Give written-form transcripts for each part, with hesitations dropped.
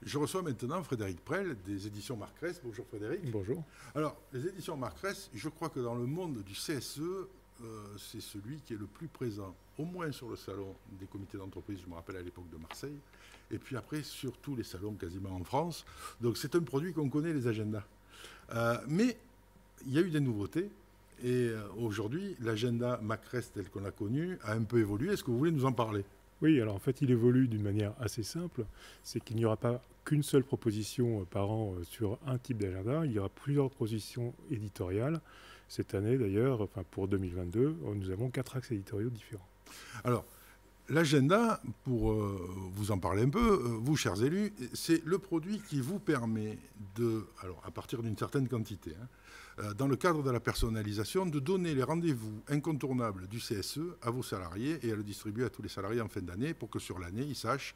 Je reçois maintenant Frédéric Prel des éditions Marcresse. Bonjour Frédéric. Bonjour. Alors, les éditions Marcresse, je crois que dans le monde du CSE, c'est celui qui est le plus présent, au moins sur le salon des comités d'entreprise, je me rappelle à l'époque de Marseille, et puis après sur tous les salons quasiment en France. Donc c'est un produit qu'on connaît, les agendas. Mais il y a eu des nouveautés, et aujourd'hui, l'agenda Marcresse tel qu'on l'a connu a un peu évolué. Est-ce que vous voulez nous en parler ? Oui, alors en fait, il évolue d'une manière assez simple. C'est qu'il n'y aura pas qu'une seule proposition par an sur un type d'agenda. Il y aura plusieurs propositions éditoriales. Cette année, d'ailleurs, enfin pour 2022, nous avons 4 axes éditoriaux différents. Alors, l'agenda, pour vous en parler un peu, vous, chers élus, c'est le produit qui vous permet de, alors à partir d'une certaine quantité, dans le cadre de la personnalisation, de donner les rendez-vous incontournables du CSE à vos salariés et à le distribuer à tous les salariés en fin d'année pour que sur l'année, ils sachent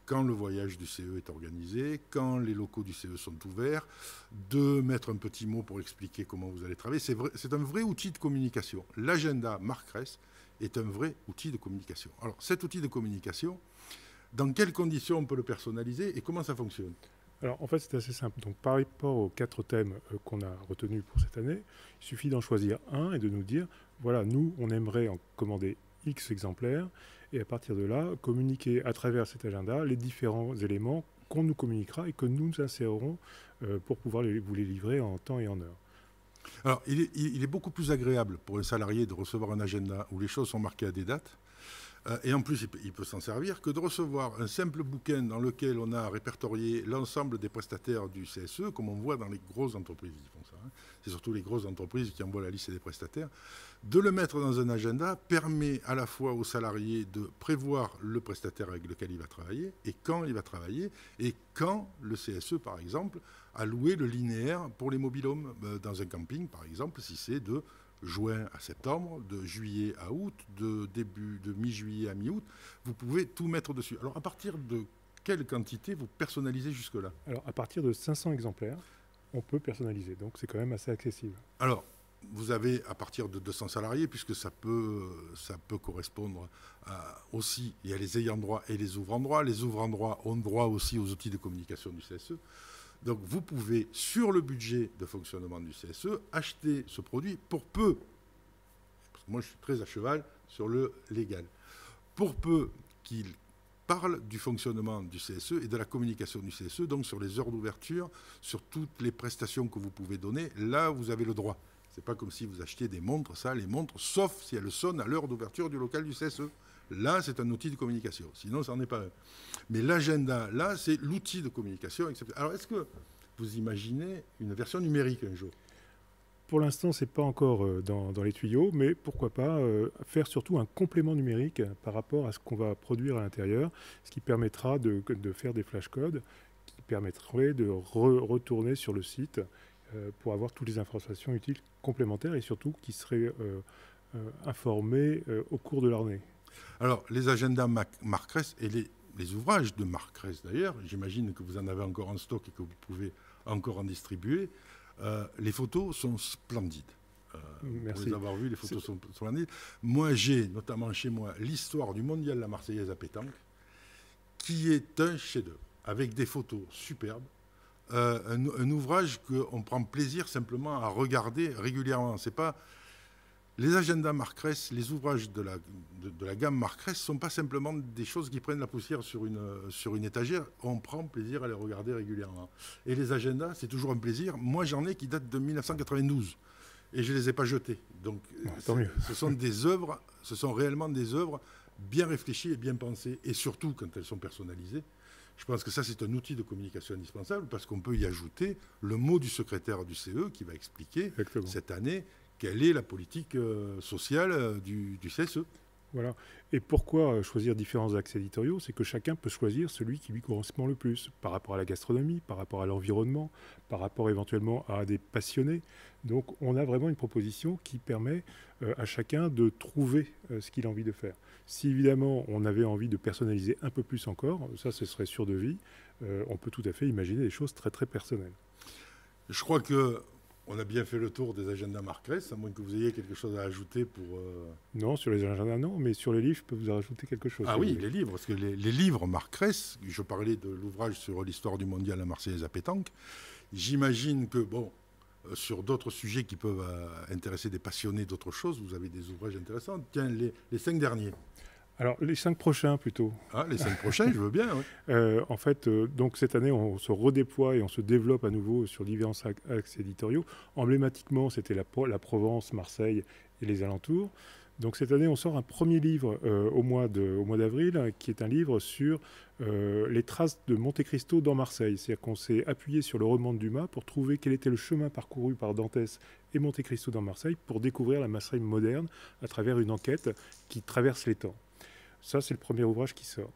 quand le voyage du CE est organisé, quand les locaux du CE sont ouverts, de mettre un petit mot pour expliquer comment vous allez travailler. C'est un vrai outil de communication. L'agenda Marcresse est un vrai outil de communication. Alors, cet outil de communication, dans quelles conditions on peut le personnaliser et comment ça fonctionne ? Alors, en fait, c'est assez simple. Donc, par rapport aux 4 thèmes qu'on a retenus pour cette année, il suffit d'en choisir un et de nous dire, voilà, nous, on aimerait en commander X exemplaires, et à partir de là, communiquer à travers cet agenda les différents éléments qu'on nous communiquera et que nous insérerons pour pouvoir vous les livrer en temps et en heure. Alors, il est beaucoup plus agréable pour un salarié de recevoir un agenda où les choses sont marquées à des dates, et en plus, il peut s'en servir, que de recevoir un simple bouquin dans lequel on a répertorié l'ensemble des prestataires du CSE, comme on voit dans les grosses entreprises qui font ça. C'est surtout les grosses entreprises qui envoient la liste des prestataires. De le mettre dans un agenda permet à la fois au salarié de prévoir le prestataire avec lequel il va travailler, et quand il va travailler, et quand le CSE, par exemple, a loué le linéaire pour les mobil-homes dans un camping, par exemple, si c'est de juin à septembre, de juillet à août, de mi-juillet à mi-août, vous pouvez tout mettre dessus. Alors à partir de quelle quantité vous personnalisez jusque-là ? Alors à partir de 500 exemplaires, on peut personnaliser, donc c'est quand même assez accessible. Alors, vous avez à partir de 200 salariés, puisque ça peut correspondre aussi, il y a les ayants droit et les ouvrants droit. Les ouvrants droit ont droit aussi aux outils de communication du CSE. Donc vous pouvez, sur le budget de fonctionnement du CSE, acheter ce produit pour peu, parce que moi je suis très à cheval sur le légal, pour peu qu'il parle du fonctionnement du CSE et de la communication du CSE, donc sur les heures d'ouverture, sur toutes les prestations que vous pouvez donner, là vous avez le droit. Ce n'est pas comme si vous achetiez des montres, ça, les montres, sauf si elles sonnent à l'heure d'ouverture du local du CSE. Là, c'est un outil de communication. Sinon, ça n'en est pas un. Mais l'agenda, là, c'est l'outil de communication. Alors, est-ce que vous imaginez une version numérique un jour ? Pour l'instant, ce n'est pas encore dans les tuyaux, mais pourquoi pas faire surtout un complément numérique par rapport à ce qu'on va produire à l'intérieur, ce qui permettra de faire des flashcodes, qui permettraient de retourner sur le site pour avoir toutes les informations utiles complémentaires et surtout qui seraient informées au cours de l'année. Alors, les agendas Marcresse et les ouvrages de Marcresse d'ailleurs, j'imagine que vous en avez encore en stock et que vous pouvez encore en distribuer. Les photos sont splendides. Merci. Pour les avoir vues, les photos sont splendides. Moi, j'ai, notamment chez moi, l'histoire du mondial de la Marseillaise à pétanque, qui est un chef-d'œuvre, avec des photos superbes. Un ouvrage qu'on prend plaisir simplement à regarder régulièrement. C'est pas... Les agendas Marcresse, les ouvrages de la gamme Marcresse ne sont pas simplement des choses qui prennent la poussière sur une étagère. On prend plaisir à les regarder régulièrement. Et les agendas, c'est toujours un plaisir. Moi, j'en ai qui datent de 1992 et je ne les ai pas jetés. Donc, ce sont des œuvres, ce sont réellement des œuvres bien réfléchies et bien pensées. Et surtout, quand elles sont personnalisées, je pense que ça, c'est un outil de communication indispensable parce qu'on peut y ajouter le mot du secrétaire du CE qui va expliquer cette année quelle est la politique sociale du CSE. Voilà. Et pourquoi choisir différents axes éditoriaux ? C'est que chacun peut choisir celui qui lui correspond le plus, par rapport à la gastronomie, par rapport à l'environnement, par rapport éventuellement à des passionnés. Donc on a vraiment une proposition qui permet à chacun de trouver ce qu'il a envie de faire. Si évidemment on avait envie de personnaliser un peu plus encore, ça ce serait sûr de vie, on peut tout à fait imaginer des choses très très personnelles. Je crois que On a bien fait le tour des agendas Marcrès, à moins que vous ayez quelque chose à ajouter pour... Non, sur les agendas, non, mais sur les livres, je peux vous rajouter quelque chose. Ah oui, les livres, parce que les livres Marcrès, je parlais de l'ouvrage sur l'histoire du mondial la Marseillaise à pétanque, j'imagine que, bon, sur d'autres sujets qui peuvent intéresser des passionnés d'autres choses, vous avez des ouvrages intéressants. Tiens, les 5 derniers. Alors, les 5 prochains, plutôt. Ah, les 5 prochains, je veux bien, oui. En fait, donc cette année, on se redéploie et on se développe à nouveau sur différents axes éditoriaux. Emblématiquement, c'était la Provence, Marseille et les alentours. Donc cette année, on sort un premier livre au mois d'avril, qui est un livre sur les traces de Monte Cristo dans Marseille. C'est-à-dire qu'on s'est appuyé sur le roman de Dumas pour trouver quel était le chemin parcouru par Dantès et Monte Cristo dans Marseille pour découvrir la Marseille moderne à travers une enquête qui traverse les temps. Ça, c'est le premier ouvrage qui sort.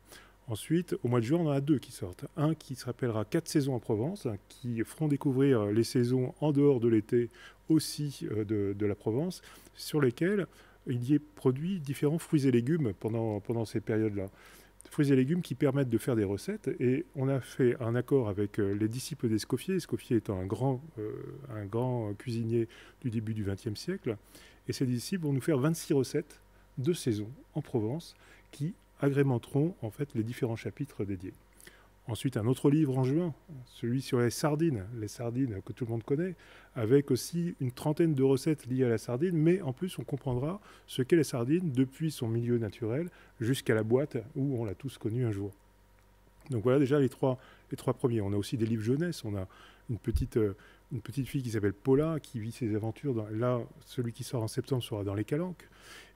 Ensuite, au mois de juin, on en a 2 qui sortent. Un qui s'appellera 4 saisons en Provence, qui feront découvrir les saisons en dehors de l'été aussi de la Provence, sur lesquelles il y est produit différents fruits et légumes pendant ces périodes-là. Fruits et légumes qui permettent de faire des recettes. Et on a fait un accord avec les disciples d'Escoffier, Escoffier étant un grand cuisinier du début du XXe siècle. Et ces disciples vont nous faire 26 recettes de saison en Provence qui agrémenteront en fait les différents chapitres dédiés. Ensuite, un autre livre en juin, celui sur les sardines que tout le monde connaît, avec aussi une trentaine de recettes liées à la sardine, mais en plus on comprendra ce qu'est la sardine depuis son milieu naturel jusqu'à la boîte où on l'a tous connu un jour. Donc voilà déjà les trois premiers. On a aussi des livres jeunesse, on a une petite fille qui s'appelle Paula, qui vit ses aventures. Là, celui qui sort en septembre sera dans les Calanques.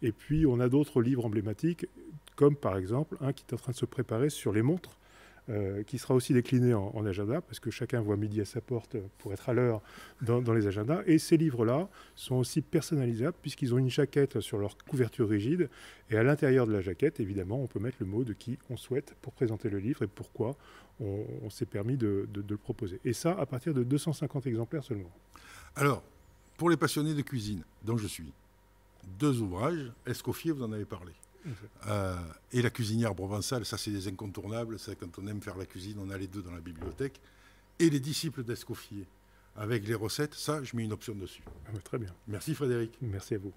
Et puis, on a d'autres livres emblématiques, comme par exemple un qui est en train de se préparer sur les montres, qui sera aussi décliné en agenda, parce que chacun voit midi à sa porte pour être à l'heure dans les agendas. Et ces livres-là sont aussi personnalisables, puisqu'ils ont une jaquette sur leur couverture rigide. Et à l'intérieur de la jaquette, évidemment, on peut mettre le mot de qui on souhaite pour présenter le livre et pourquoi on s'est permis de le proposer. Et ça, à partir de 250 exemplaires seulement. Alors, pour les passionnés de cuisine, dont je suis, 2 ouvrages. Escoffier, vous en avez parlé. Et la cuisinière provençale, ça c'est des incontournables. Ça, quand on aime faire la cuisine, on a les 2 dans la bibliothèque. Et les disciples d'Escoffier, avec les recettes, ça, je mets une option dessus. Ah, très bien. Merci Frédéric. Merci à vous.